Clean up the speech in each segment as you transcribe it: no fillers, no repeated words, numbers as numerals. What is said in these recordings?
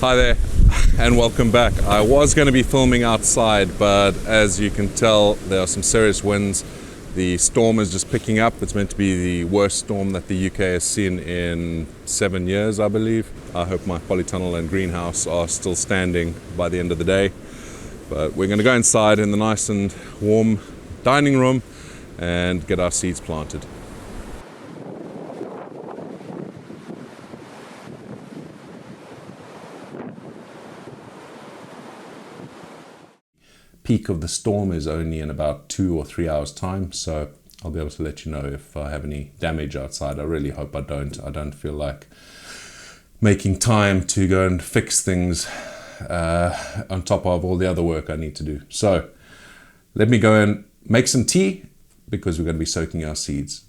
Hi there and welcome back. I was going to be filming outside, but as you can tell there are some serious winds. The storm is just picking up. It's meant to be the worst storm that the UK has seen in 7 years, I believe. I hope my polytunnel and greenhouse are still standing by the end of the day. But we're going to go inside in the nice and warm dining room and get our seeds planted. Peak of the storm is only in about 2 or 3 hours time, so I'll be able to let you know if I have any damage outside. I really hope I don't. I don't feel like making time to go and fix things on top of all the other work I need to do. So let me go and make some tea because we're going to be soaking our seeds.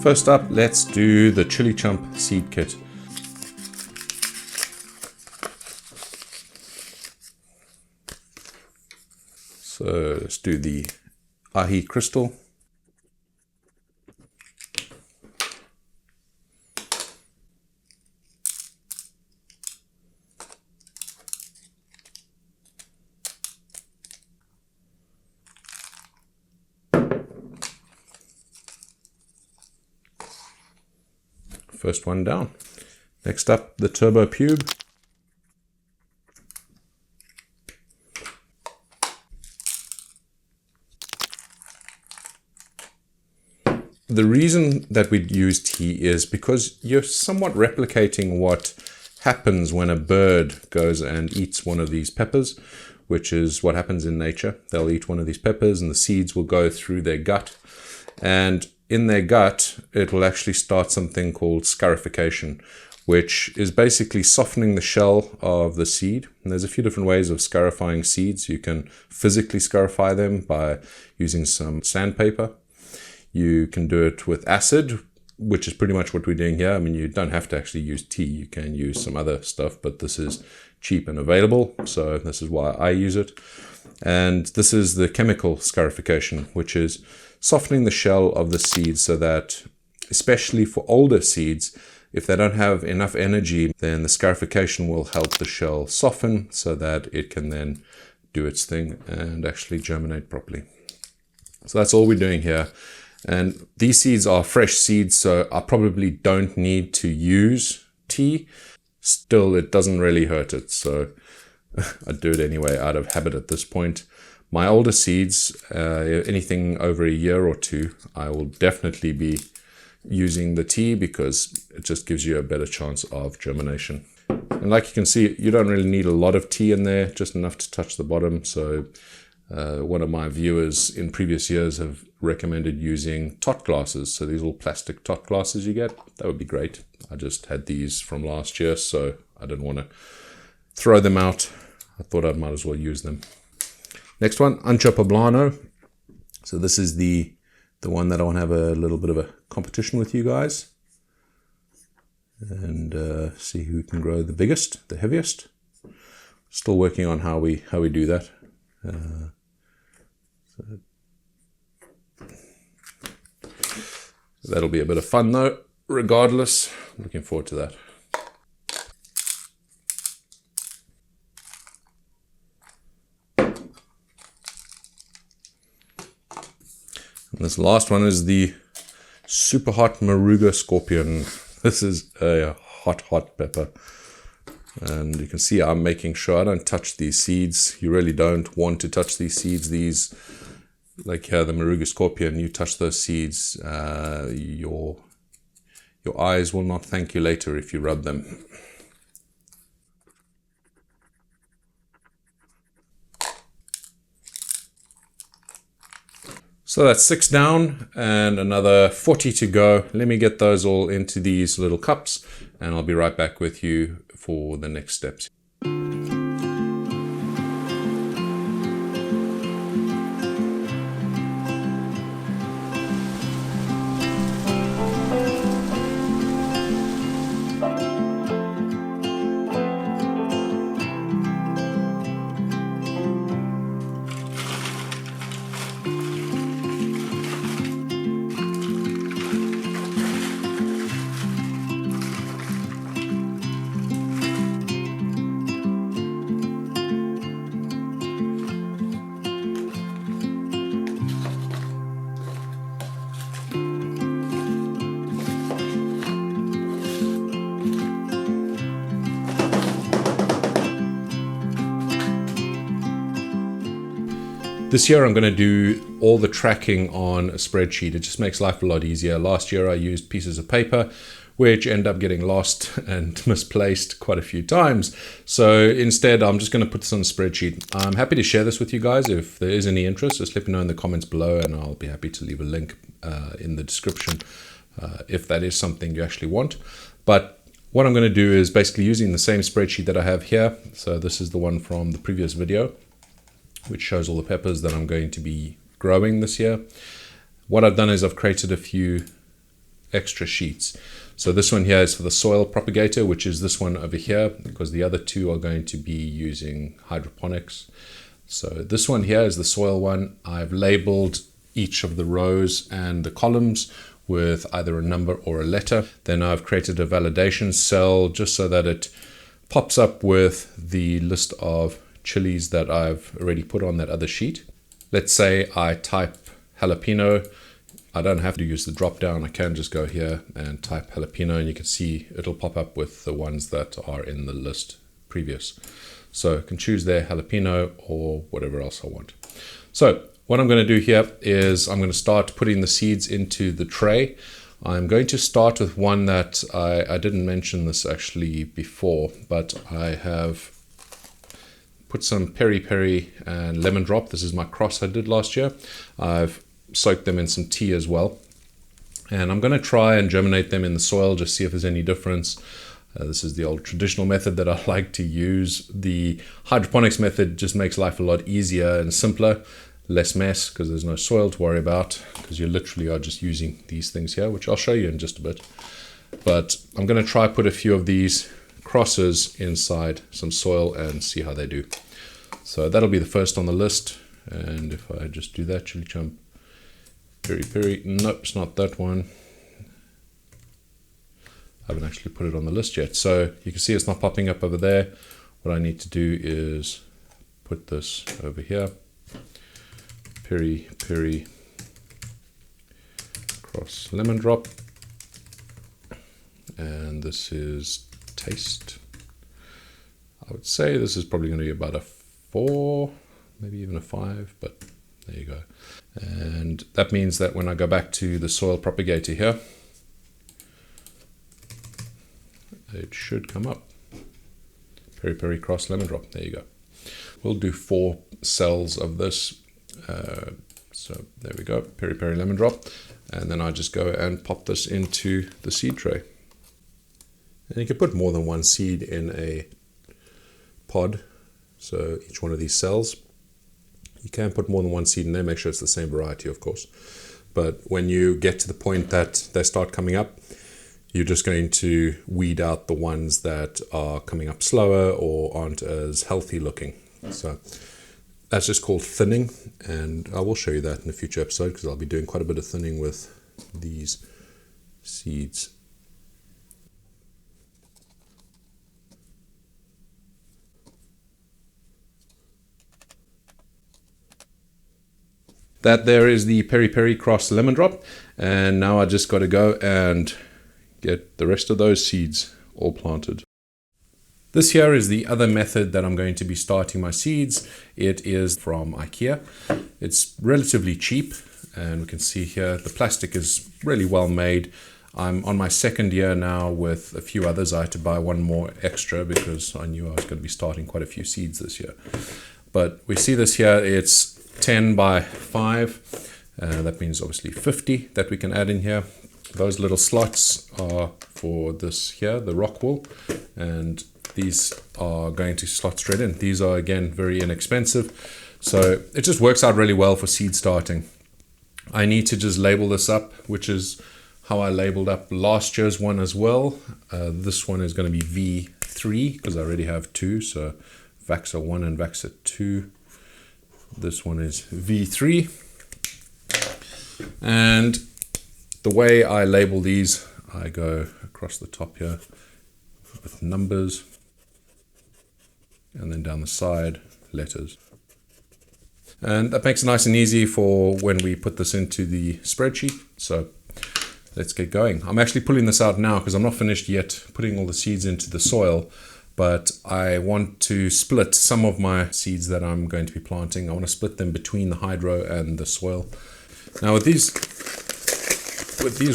First up, let's do the ChilliChump seed kit. So let's do the ahi crystal. First one down. Next up, the turbo pube. The reason that we use tea is because you're somewhat replicating what happens when a bird goes and eats one of these peppers, which is what happens in nature. They'll eat one of these peppers and the seeds will go through their gut, and in their gut, it will actually start something called scarification, which is basically softening the shell of the seed. And there's a few different ways of scarifying seeds. You can physically scarify them by using some sandpaper. You can do it with acid, which is pretty much what we're doing here. I mean, you don't have to actually use tea. You can use some other stuff, but this is cheap and available. So this is why I use it. And this is the chemical scarification, which is softening the shell of the seeds so that, especially for older seeds, if they don't have enough energy, then the scarification will help the shell soften so that it can then do its thing and actually germinate properly. So that's all we're doing here. And these seeds are fresh seeds, so I probably don't need to use tea. Still, it doesn't really hurt it, so I do it anyway out of habit at this point. My older seeds, anything over a year or two, I will definitely be using the tea because it just gives you a better chance of germination. And like you can see, you don't really need a lot of tea in there, just enough to touch the bottom. So one of my viewers in previous years have recommended using tot glasses. So these little plastic tot glasses you get, that would be great. I just had these from last year, so I didn't want to throw them out. I thought I might as well use them. Next one, Ancho Poblano. So this is the one that I want to have a little bit of a competition with you guys. And see who can grow the biggest, the heaviest. Still working on how we do that. So that'll be a bit of fun though, regardless. Looking forward to that. And this last one is the super hot Maruga Scorpion. This is a hot pepper. And you can see I'm making sure I don't touch these seeds. You really don't want to touch these seeds. These, like here, the Maruga Scorpion, you touch those seeds, your eyes will not thank you later if you rub them. So that's 6 down and another 40 to go. Let me get those all into these little cups and I'll be right back with you for the next steps. This year I'm going to do all the tracking on a spreadsheet. It just makes life a lot easier. Last year I used pieces of paper which end up getting lost and misplaced quite a few times. So instead I'm just going to put this on a spreadsheet. I'm happy to share this with you guys. If there is any interest, just let me know in the comments below and I'll be happy to leave a link in the description if that is something you actually want. But what I'm going to do is basically using the same spreadsheet that I have here. So this is the one from the previous video, which shows all the peppers that I'm going to be growing this year. What I've done is I've created a few extra sheets. So this one here is for the soil propagator, which is this one over here, because the other two are going to be using hydroponics. So this one here is the soil one. I've labeled each of the rows and the columns with either a number or a letter. Then I've created a validation cell just so that it pops up with the list of chilies that I've already put on that other sheet. Let's say I type jalapeno. I don't have to use the drop down. I can just go here and type jalapeno and you can see it'll pop up with the ones that are in the list previous. So I can choose there jalapeno or whatever else I want. So what I'm going to do here is I'm going to start putting the seeds into the tray. I'm going to start with one that I didn't mention this actually before, but I have put some peri-peri and lemon drop. This is my cross I did last year. I've soaked them in some tea as well. And I'm going to try and germinate them in the soil, just see if there's any difference. This is the old traditional method that I like to use. The hydroponics method just makes life a lot easier and simpler, less mess because there's no soil to worry about, because you literally are just using these things here, which I'll show you in just a bit. But I'm going to try put a few of these crosses inside some soil and see how they do. So that'll be the first on the list. And if I just do that, ChilliChump, peri-peri, nope, it's not that one. I haven't actually put it on the list yet. So you can see it's not popping up over there. What I need to do is put this over here. Peri-peri cross lemon drop. And this is taste. I would say this is probably going to be about a 4, maybe even a 5, but there you go. And that means that when I go back to the soil propagator here, it should come up. Peri-peri cross lemon drop. There you go. We'll do 4 cells of this. So there we go. Peri-peri lemon drop. And then I just go and pop this into the seed tray. And you can put more than one seed in a pod. So each one of these cells, you can put more than one seed in there. Make sure it's the same variety, of course. But when you get to the point that they start coming up, you're just going to weed out the ones that are coming up slower or aren't as healthy looking. So that's just called thinning. And I will show you that in a future episode because I'll be doing quite a bit of thinning with these seeds. That there is the peri-peri cross lemon drop, and now I just got to go and get the rest of those seeds all planted. This here is the other method that I'm going to be starting my seeds. It is from IKEA. It's relatively cheap, and we can see here the plastic is really well made. I'm on my second year now with a few others. I had to buy one more extra because I knew I was going to be starting quite a few seeds this year. But we see this here, it's 10 by 5, That means obviously 50 that we can add in here. Those little slots are for this here, the rock wool, and these are going to slot straight in. These are again very inexpensive, so it just works out really well for seed starting. I need to just label this up, which is how I labeled up last year's one as well. This one is going to be V3 because I already have two, so Vaxa 1 and Vaxa 2. This one is V3. And the way I label these, I go across the top here with numbers, and then down the side, letters. And that makes it nice and easy for when we put this into the spreadsheet. So let's get going. I'm actually pulling this out now because I'm not finished yet putting all the seeds into the soil, but I want to split some of my seeds that I'm going to be planting. I want to split them between the hydro and the soil. Now with these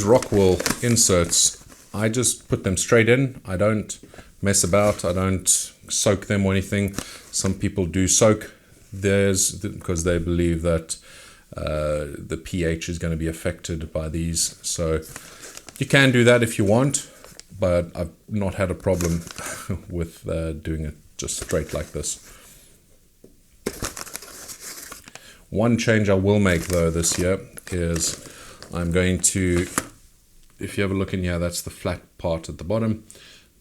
rock wool inserts, I just put them straight in. I don't mess about. I don't soak them or anything. Some people do soak theirs because they believe that the pH is going to be affected by these. So you can do that if you want, but I've not had a problem with doing it just straight like this. One change I will make though this year is I'm going to, if you have a look in here, that's the flat part at the bottom,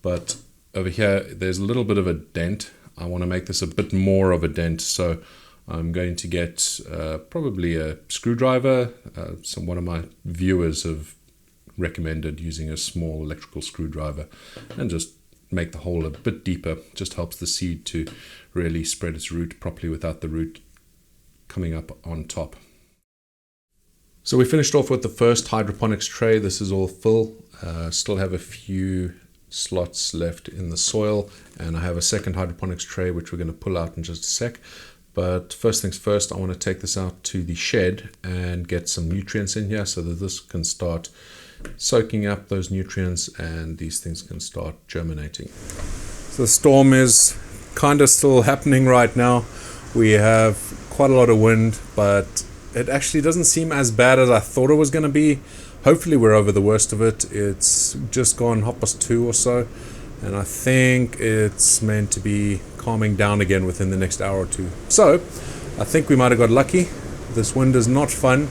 but over here there's a little bit of a dent. I want to make this a bit more of a dent, so I'm going to get probably a screwdriver. One of my viewers have recommended using a small electrical screwdriver and just make the hole a bit deeper. Just helps the seed to really spread its root properly without the root coming up on top. So we finished off with the first hydroponics tray. This is all full. Still have a few slots left in the soil, and I have a second hydroponics tray which we're going to pull out in just a sec. But first things first, I want to take this out to the shed and get some nutrients in here so that this can start soaking up those nutrients and these things can start germinating. So the storm is kind of still happening right now. We have quite a lot of wind, but it actually doesn't seem as bad as I thought it was going to be. Hopefully we're over the worst of it. It's just gone 2:30 or so, and I think it's meant to be calming down again within the next hour or two. So I think we might have got lucky. This wind is not fun,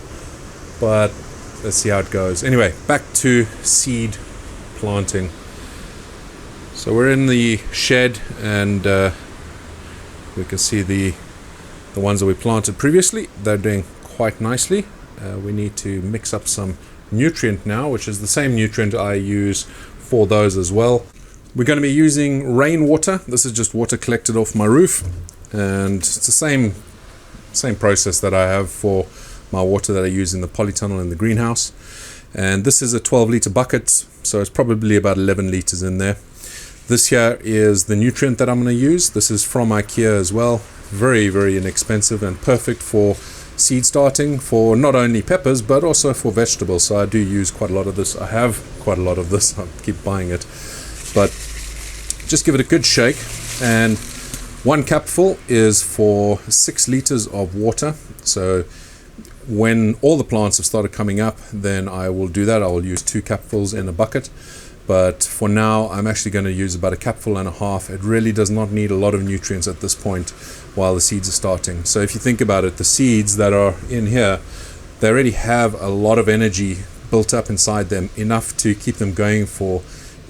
but let's see how it goes. Anyway, back to seed planting. So we're in the shed, and we can see the ones that we planted previously. They're doing quite nicely. We need to mix up some nutrient now, which is the same nutrient I use for those as well. We're going to be using rainwater. This is just water collected off my roof, and it's the same process that I have for my water that I use in the polytunnel in the greenhouse. And this is a 12-litre bucket, so it's probably about 11 litres in there. This here is the nutrient that I'm going to use. This is from IKEA as well. Very, very inexpensive and perfect for seed starting for not only peppers but also for vegetables. So I do use quite a lot of this. I have quite a lot of this. I keep buying it. But just give it a good shake, and 1 cupful is for 6 litres of water. So when all the plants have started coming up, then I will do that. I will use 2 cupfuls in a bucket. But for now, I'm actually going to use about 1.5 cupfuls. It really does not need a lot of nutrients at this point while the seeds are starting. So if you think about it, the seeds that are in here, they already have a lot of energy built up inside them, enough to keep them going for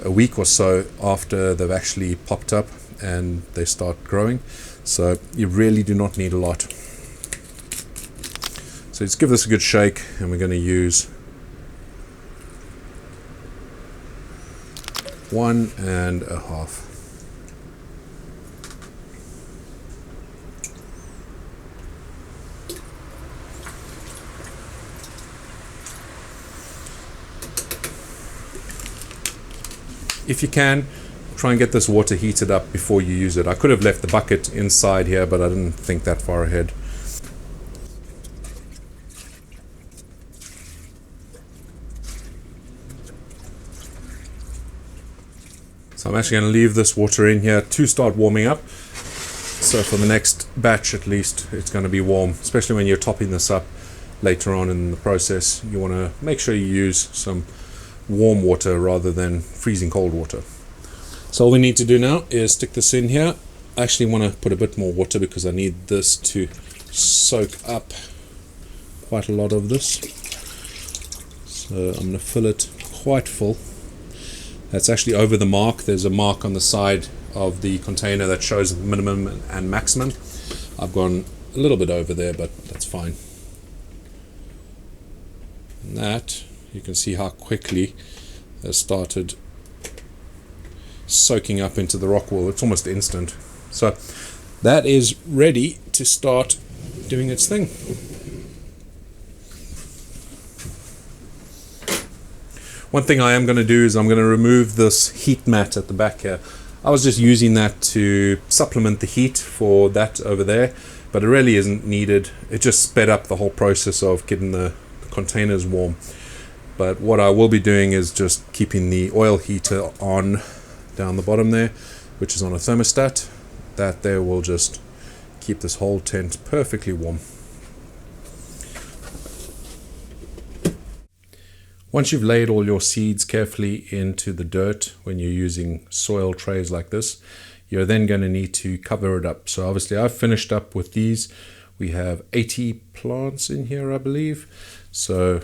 a week or so after they've actually popped up and they start growing. So you really do not need a lot. So let's give this a good shake, and we're going to use 1.5. If you can, try and get this water heated up before you use it. I could have left the bucket inside here, but I didn't think that far ahead. So I'm actually going to leave this water in here to start warming up. So for the next batch at least, it's going to be warm, especially when you're topping this up. later on in the process, you want to make sure you use some warm water rather than freezing cold water. So all we need to do now is stick this in here. I actually want to put a bit more water because I need this to soak up quite a lot of this. So I'm going to fill it quite full. That's actually over the mark. There's a mark on the side of the container that shows the minimum and maximum. I've gone a little bit over there, but that's fine. And that, you can see how quickly it started soaking up into the rock wall. It's almost instant. So that is ready to start doing its thing. One thing I am going to do is I'm going to remove this heat mat at the back here. I was just using that to supplement the heat for that over there, but it really isn't needed. It just sped up the whole process of getting the containers warm. But what I will be doing is just keeping the oil heater on down the bottom there, which is on a thermostat. That there will just keep this whole tent perfectly warm. Once you've laid all your seeds carefully into the dirt, when you're using soil trays like this, you're then going to need to cover it up. So obviously I've finished up with these. We have 80 plants in here, I believe. So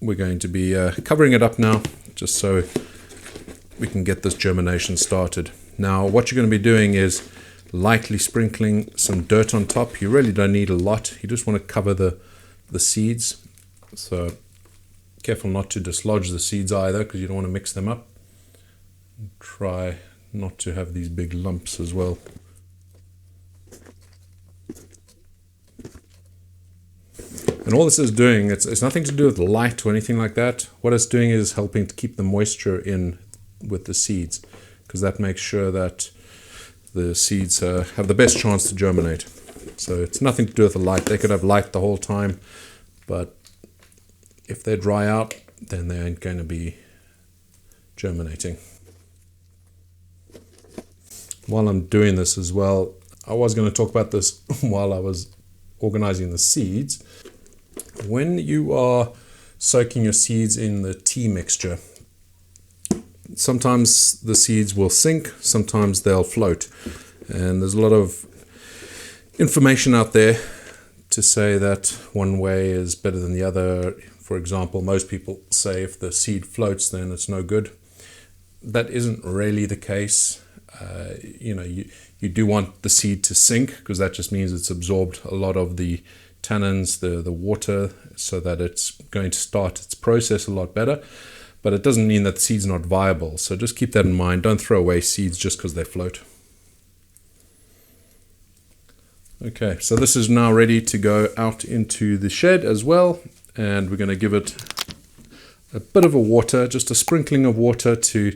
we're going to be covering it up now, just so we can get this germination started. Now what you're going to be doing is lightly sprinkling some dirt on top. You really don't need a lot. You just want to cover the seeds. So careful not to dislodge the seeds either, because you don't want to mix them up. Try not to have these big lumps as well. And all this is doing, it's nothing to do with light or anything like that. What it's doing is helping to keep the moisture in with the seeds, because that makes sure that the seeds have the best chance to germinate. So it's nothing to do with the light. They could have light the whole time, but if they dry out, then they ain't going to be germinating. While I'm doing this as well, I was going to talk about this while I was organizing the seeds. When you are soaking your seeds in the tea mixture, sometimes the seeds will sink, sometimes they'll float. And there's a lot of information out there to say that one way is better than the other. For example, most people say if the seed floats, then it's no good. That isn't really the case. You do want the seed to sink, because that just means it's absorbed a lot of the tannins, the water, so that it's going to start its process a lot better. But it doesn't mean that the seed's not viable. So just keep that in mind. Don't throw away seeds just because they float. Okay, so this is now ready to go out into the shed as well. And we're going to give it a bit of a water, just a sprinkling of water to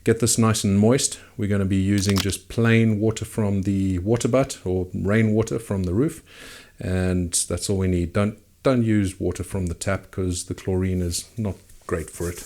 get this nice and moist. We're going to be using just plain water from the water butt, or rainwater from the roof. And that's all we need. Don't use water from the tap, because the chlorine is not great for it.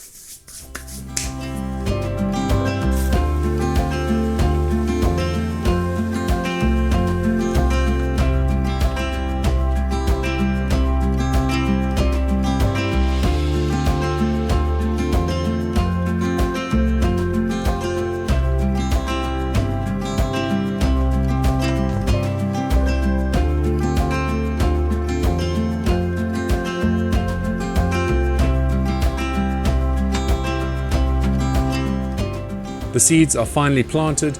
The seeds are finally planted,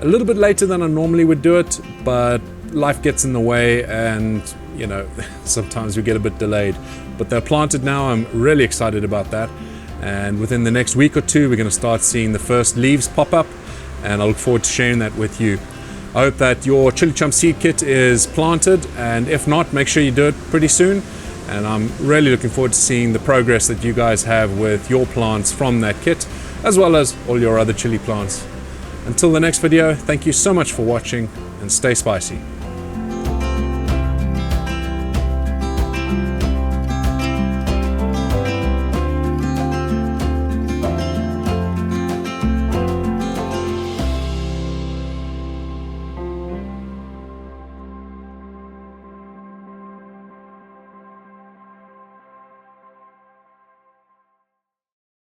a little bit later than I normally would do it, but life gets in the way, and sometimes we get a bit delayed. But they're planted now. I'm really excited about that, and within the next week or two we're going to start seeing the first leaves pop up, and I look forward to sharing that with you. I hope that your ChilliChump seed kit is planted, and if not, make sure you do it pretty soon. And I'm really looking forward to seeing the progress that you guys have with your plants from that kit, as well as all your other chili plants. Until the next video, thank you so much for watching, and stay spicy.